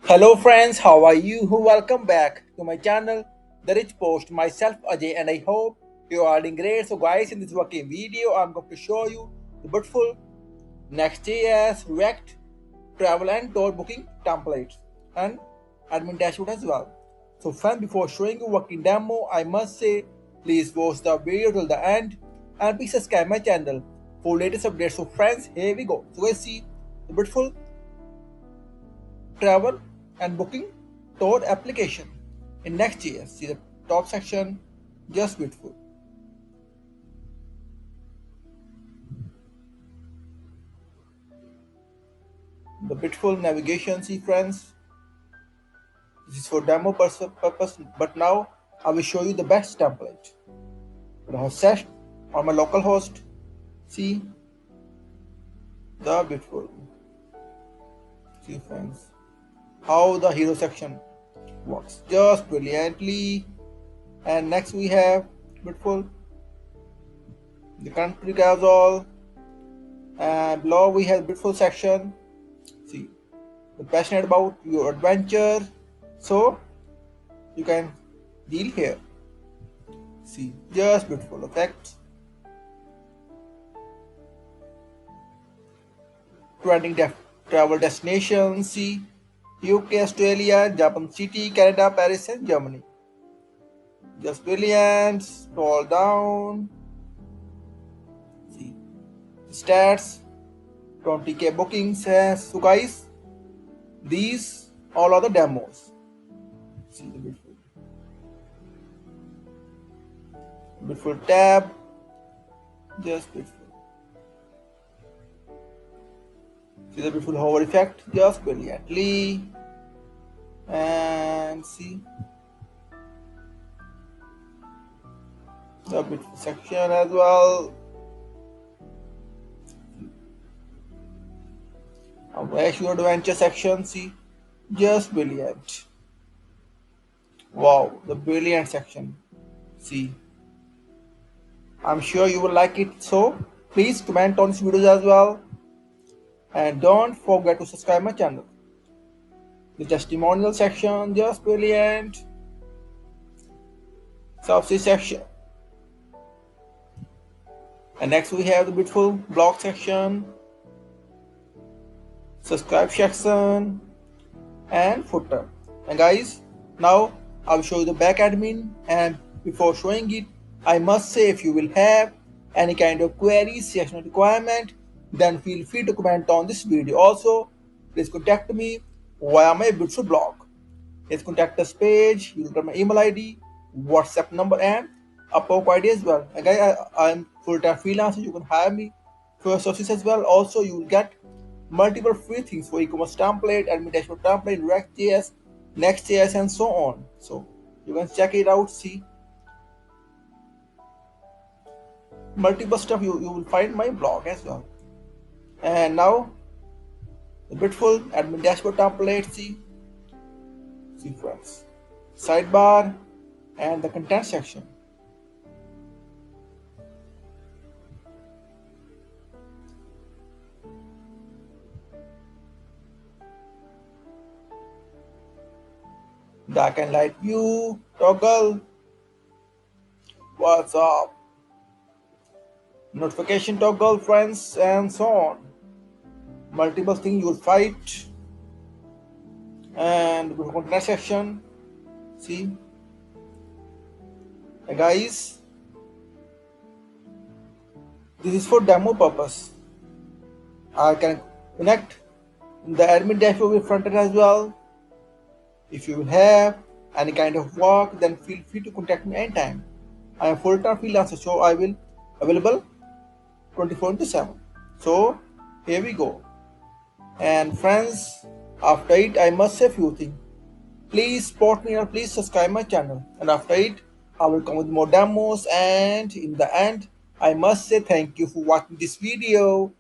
Hello friends, how are you? Welcome back to my channel, Therichpost. Myself Ajay, and I hope you are doing great. So guys, in this working video, I'm going to show you the beautiful Next.js, React, travel and tour booking templates and admin dashboard as well. So friends, before showing you working demo, I must say, please watch the video till the end and please subscribe my channel for latest updates. So friends, here we go. So guys, see the beautiful travel and booking tour application in Next.js. See the top section, just beautiful. The beautiful navigation, see friends. This is for demo purpose, but now I will show you the best template. I have set on my local host. See the beautiful. See friends, how the hero section works just brilliantly. And next we have beautiful the country all, and below we have beautiful section. See, you're passionate about your adventure, so you can deal here. See, just beautiful effects. Trending travel destinations. See, UK, Australia, Japan City, Canada, Paris, and Germany. Just brilliant. Scroll down. See, stats. 20k bookings. So guys, these all are the demos. See the beautiful tab, just beautiful. See the beautiful hover effect, just brilliantly. And see the beautiful section as well. Where's your adventure section? See, just brilliant. Wow, the brilliant section. See, I'm sure you will like it. So please comment on this video as well, and don't forget to subscribe my channel. The testimonial section, just brilliant. Subsidy section, and next we have the beautiful blog section, subscribe section, and footer. And guys, now I will show you the back admin, and before showing it, I must say, if you will have any kind of queries, section requirement, then feel free to comment on this video. Also, please contact me via my beautiful blog. Please contact us page, you will get my email ID, WhatsApp number, and Upwork ID as well. And guys, I'm full-time freelancer. You can hire me for your services as well. Also, you will get multiple free things for e-commerce template, admin dashboard template, React.js, Next.js, and so on. So you can check it out. See, multiple stuff you will find my blog as well. And now the beautiful admin dashboard template. See friends, sidebar and the content section. Dark and light view toggle. What's up? Notification toggle, friends, and so on. Multiple things you will find. And the content section. See, hey guys, this is for demo purpose. I can connect the admin dashboard with Frontend as well. If you will have any kind of work, then feel free to contact me anytime. I am full-time freelancer, so I will available 24/7. So here we go. And friends, after it, I must say a few things. Please support me or please subscribe my channel. And after it, I will come with more demos. And in the end, I must say thank you for watching this video.